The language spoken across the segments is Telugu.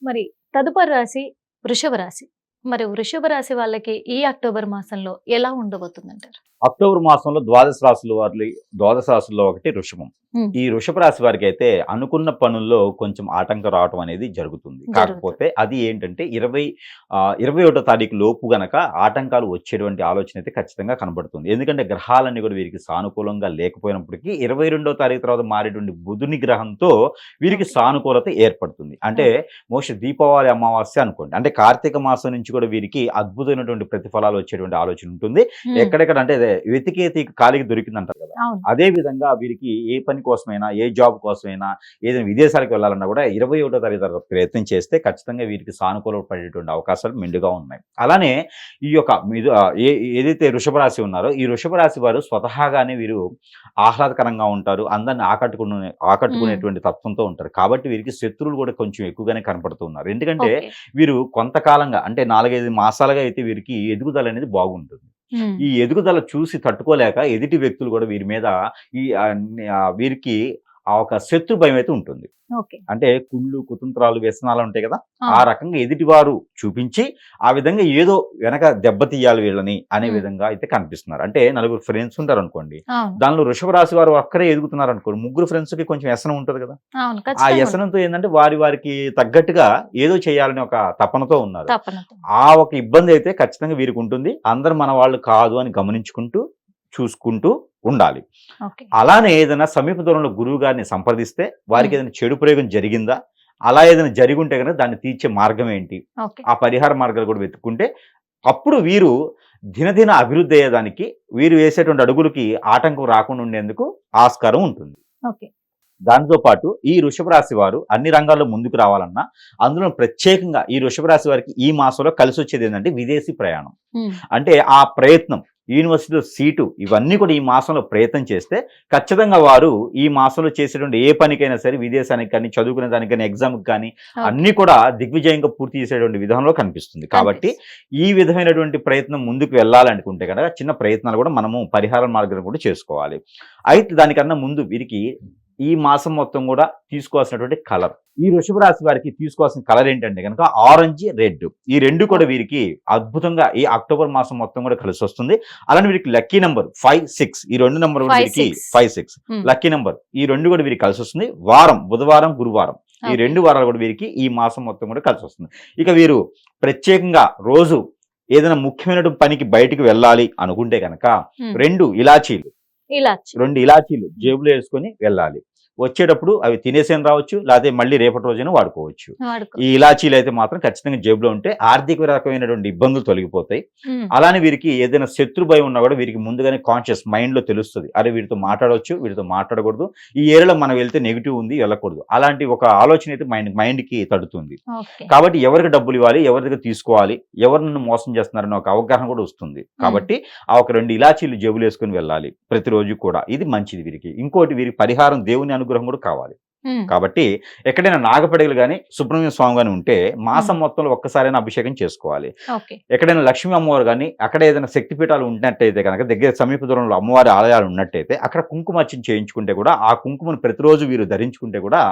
మరి తదుపరి రాశి వృషభ రాశి. మరి వృషభ రాశి వాళ్ళకి ఈ అక్టోబర్ మాసంలో ఎలా ఉండబోతుందంటారు? అక్టోబర్ మాసంలో ద్వాదశ రాశుల్లో ఒకటి వృషభం. ఈ వృషభ రాశి వారికి అయితే అనుకున్న పనుల్లో కొంచెం ఆటంకం రావటం అనేది జరుగుతుంది. కాకపోతే అది ఏంటంటే 21వ తారీఖు లోపు గనక ఆటంకాలు వచ్చేటువంటి ఆలోచన అయితే ఖచ్చితంగా కనబడుతుంది. ఎందుకంటే గ్రహాలన్నీ కూడా వీరికి సానుకూలంగా లేకపోయినప్పటికీ 22వ తారీఖు తర్వాత మారేటువంటి బుధుని గ్రహంతో వీరికి సానుకూలత ఏర్పడుతుంది. అంటే మోస్ట్ దీపావళి అమావాస్య అనుకోండి, అంటే కార్తీక మాసం నుంచి కూడా వీరికి అద్భుతమైనటువంటి ప్రతిఫలాలు వచ్చేటువంటి ఆలోచన ఉంటుంది. ఎక్కడెక్కడ అంటే వెతికేతి కాలికి దొరికిందంటారు కదా, అదే విధంగా వీరికి ఏ పని కోసమైనా, ఏ జాబ్ కోసమైనా, ఏదైనా విదేశాలకు వెళ్ళాలన్నా కూడా 21వ తారీఖు తర్వాత ప్రయత్నం చేస్తే ఖచ్చితంగా వీరికి సానుకూల పడేటువంటి అవకాశాలు మెండుగా ఉన్నాయి. అలానే ఈ యొక్క ఏదైతే వృషభ రాశి ఉన్నారో ఈ వృషభ రాశి వారు స్వతహాగానే వీరు ఆహ్లాదకరంగా ఉంటారు, అందరిని ఆకట్టుకునేటువంటి తత్వంతో ఉంటారు. కాబట్టి వీరికి శత్రువులు కూడా కొంచెం ఎక్కువగానే కనపడుతూ ఉన్నారు. ఎందుకంటే వీరు కొంతకాలంగా అంటే 4-5 మాసాలుగా అయితే వీరికి ఎదుగుదల అనేది బాగుంటుంది. ఈ ఎదుగుదల చూసి తట్టుకోలేక ఎదుటి వ్యక్తులు కూడా వీరి మీద వీరికి ఒక శత్రు భయం అయితే ఉంటుంది. అంటే కుళ్ళు, కుతంత్రాలు, వ్యసనాలు ఉంటాయి కదా, ఆ రకంగా ఎదుటివారు చూపించి ఆ విధంగా ఏదో వెనక దెబ్బతీయాలి వీళ్ళని అనే విధంగా అయితే కనిపిస్తున్నారు. అంటే 4 ఫ్రెండ్స్ ఉంటారు అనుకోండి, దానిలో వృషభ రాశి వారు ఒక్కరే ఎదుగుతున్నారు అనుకోండి, 3 ఫ్రెండ్స్ కి కొంచెం వ్యసనం ఉంటుంది కదా, ఆ వ్యసనంతో ఏంటంటే వారికి తగ్గట్టుగా ఏదో చేయాలని ఒక తపనతో ఉన్నారు. ఆ ఒక ఇబ్బంది అయితే ఖచ్చితంగా వీరికి ఉంటుంది. అందరు మన వాళ్ళు కాదు అని గమనించుకుంటూ చూసుకుంటూ ఉండాలి. అలానే ఏదైనా సమీప దూరంలో గురువు గారిని సంప్రదిస్తే వారికి ఏదైనా చెడు ప్రయోగం జరిగిందా, అలా ఏదైనా జరిగి ఉంటే కనుక దాన్ని తీర్చే మార్గం ఏంటి, ఆ పరిహార మార్గాలు కూడా వెతుక్కుంటే అప్పుడు వీరు దినదిన అభివృద్ధి అయ్యేదానికి, వీరు వేసేటువంటి అడుగులకి ఆటంకం రాకుండా ఉండేందుకు ఆస్కారం ఉంటుంది. దానితో పాటు ఈ వృషభ రాశి వారు అన్ని రంగాల్లో ముందుకు రావాలన్నా, అందులో ప్రత్యేకంగా ఈ వృషభ రాశి వారికి ఈ మాసంలో కలిసి వచ్చేది ఏంటంటే విదేశీ ప్రయాణం. అంటే ఆ ప్రయత్నం, యూనివర్సిటీలో సీటు, ఇవన్నీ కూడా ఈ మాసంలో ప్రయత్నం చేస్తే ఖచ్చితంగా వారు ఈ మాసంలో చేసేటువంటి ఏ పనికైనా సరే, విదేశానికి కానీ, చదువుకునే దానికి కానీ, ఎగ్జామ్కి కానీ అన్ని కూడా దిగ్విజయంగా పూర్తి చేసేటువంటి విధానంలో కనిపిస్తుంది. కాబట్టి ఈ విధమైనటువంటి ప్రయత్నం ముందుకు వెళ్ళాలనుకుంటే కనుక చిన్న ప్రయత్నాలు కూడా మనము పరిహార మార్గాలు కూడా చేసుకోవాలి. అయితే దానికన్నా ముందు వీరికి ఈ మాసం మొత్తం కూడా తీసుకోవాల్సినటువంటి కలర్, ఈ వృషభ రాశి వారికి తీసుకోవాల్సిన కలర్ ఏంటంటే కనుక ఆరెంజ్, రెడ్. ఈ రెండు కూడా వీరికి అద్భుతంగా ఈ అక్టోబర్ మాసం మొత్తం కూడా కలిసి వస్తుంది. అలానే వీరికి లక్కీ నెంబర్ 5, 6, ఈ 2 నెంబర్ కూడా వీరికి 5, 6 లక్కీ నెంబర్, ఈ 2 కూడా వీరికి కలిసి వస్తుంది. వారం బుధవారం, గురువారం, ఈ 2 వారాలు కూడా వీరికి ఈ మాసం మొత్తం కూడా కలిసి వస్తుంది. ఇక వీరు ప్రత్యేకంగా రోజు ఏదైనా ముఖ్యమైన పనికి బయటికి వెళ్ళాలి అనుకుంటే కనుక 2 ఇలాచీలు జేబులో వేసుకొని వెళ్ళాలి. వచ్చేటప్పుడు అవి తినేసేని రావచ్చు, లేకపోతే మళ్ళీ రేపటి రోజున వాడుకోవచ్చు. ఈ ఇలాచీలు అయితే మాత్రం ఖచ్చితంగా జేబులో ఉంటే ఆర్థిక రకమైనటువంటి ఇబ్బందులు తొలగిపోతాయి. అలానే వీరికి ఏదైనా శత్రు భయం ఉన్నా కూడా వీరికి ముందుగానే కాన్షియస్ మైండ్ లో తెలుస్తుంది, అరే వీరితో మాట్లాడవచ్చు, వీరితో మాట్లాడకూడదు, ఈ ఏరియాలో మనం వెళ్తే నెగిటివ్ ఉంది, వెళ్ళకూడదు, అలాంటి ఒక ఆలోచన అయితే మైండ్ కి తడుతుంది. కాబట్టి ఎవరికి డబ్బులు ఇవ్వాలి, ఎవరి దగ్గర తీసుకోవాలి, ఎవరు నన్ను మోసం చేస్తున్నారని ఒక అవగాహన కూడా వస్తుంది. కాబట్టి ఆ ఒక 2 ఇలాచీలు జేబులు వేసుకుని వెళ్ళాలి ప్రతిరోజు కూడా, ఇది మంచిది వీరికి. ఇంకోటి వీరికి పరిహారం దేవుని అనుగ్రహం కూడా కావాలి. కాబట్టి ఎక్కడైనా నాగపడగలు కానీ, సుబ్రహ్మణ్య స్వామి కానీ ఉంటే మాసం మొత్తంలో ఒక్కసారైనా అభిషేకం చేసుకోవాలి. ఎక్కడైనా లక్ష్మీ అమ్మవారు కానీ, అక్కడ ఏదైనా శక్తిపీఠాలు ఉన్నట్టయితే కనుక, దగ్గర సమీప దూరంలో అమ్మవారి ఆలయాలు ఉన్నట్టయితే అక్కడ కుంకుమార్చన చేయించుకుంటే కూడా, ఆ కుంకుమను ప్రతిరోజు వీరు ధరించుకుంటే కూడా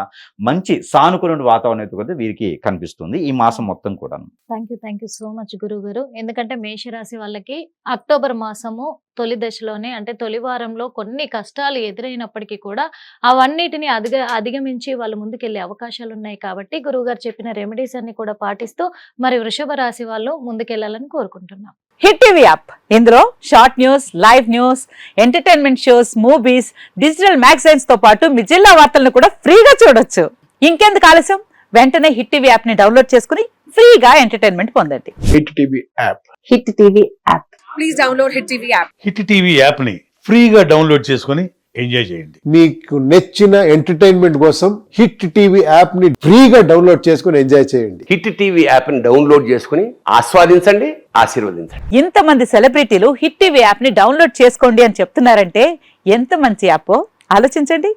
మంచి సానుకూల వాతావరణం అయితే వీరికి కనిపిస్తుంది ఈ మాసం మొత్తం కూడా. థ్యాంక్ యూ సో మచ్ గురువు గారు. ఎందుకంటే మేషరాశి వాళ్ళకి అక్టోబర్ మాసము తొలి దశలోనే, అంటే తొలి వారంలో కొన్ని కష్టాలు ఎదురైనప్పటికీ కూడా అవన్నిటిని అధిగమించి వాళ్ళు ముందుకెళ్లే అవకాశాలు ఉన్నాయి. కాబట్టి గురువు గారు చెప్పిన రెమెడీస్ అన్ని కూడా పాటిస్తూ మరి వృషభ రాశి వాళ్ళు ముందుకెళ్లాలని కోరుకుంటున్నాం. హిట్ టీవీ యాప్, ఇందులో short news, live news, entertainment shows, movies, digital magazines తో పాటు మీ జిల్లా వార్తలను కూడా ఫ్రీగా చూడొచ్చు. ఇంకెందుకు ఆలస్యం, వెంటనే హిట్ టీవీ యాప్ ని డౌన్లోడ్ చేసుకుని ఫ్రీగా ఎంటర్టైన్మెంట్ పొందండి. Hit TV app. Hit TV app. Please download hit TV app. Hit TV app ని ఫ్రీగా డౌన్లోడ్ చేసుకుని ఎంజాయ్ చేయండి. మీకు నచ్చిన ఎంటర్టైన్మెంట్ కోసం హిట్ టీవీ యాప్ ని ఫ్రీగా డౌన్లోడ్ చేసుకుని ఎంజాయ్ చేయండి. హిట్ టీవీ యాప్ ని డౌన్లోడ్ చేసుకుని ఆస్వాదించండి, ఆశీర్వదించండి. ఇంతమంది సెలబ్రిటీలు హిట్ టీవీ యాప్ ని డౌన్లోడ్ చేసుకోండి అని చెప్తున్నారంటే ఎంత మంచి యాప్ ఆలోచించండి.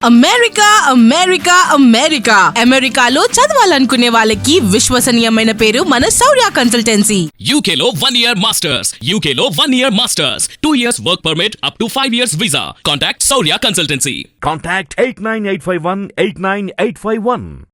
అమెరికా అమెరికా అమెరికా అమెరికాలో చదవాలనుకునే వాళ్ళకి విశ్వసనీయమైన పేరు మన శౌర్య కన్సల్టెన్సీ. UK లో 1 year masters, UK లో 1 year masters, 2 years work permit up to 5 years visa. Contact Saurya Consultancy. Contact 89851 89851.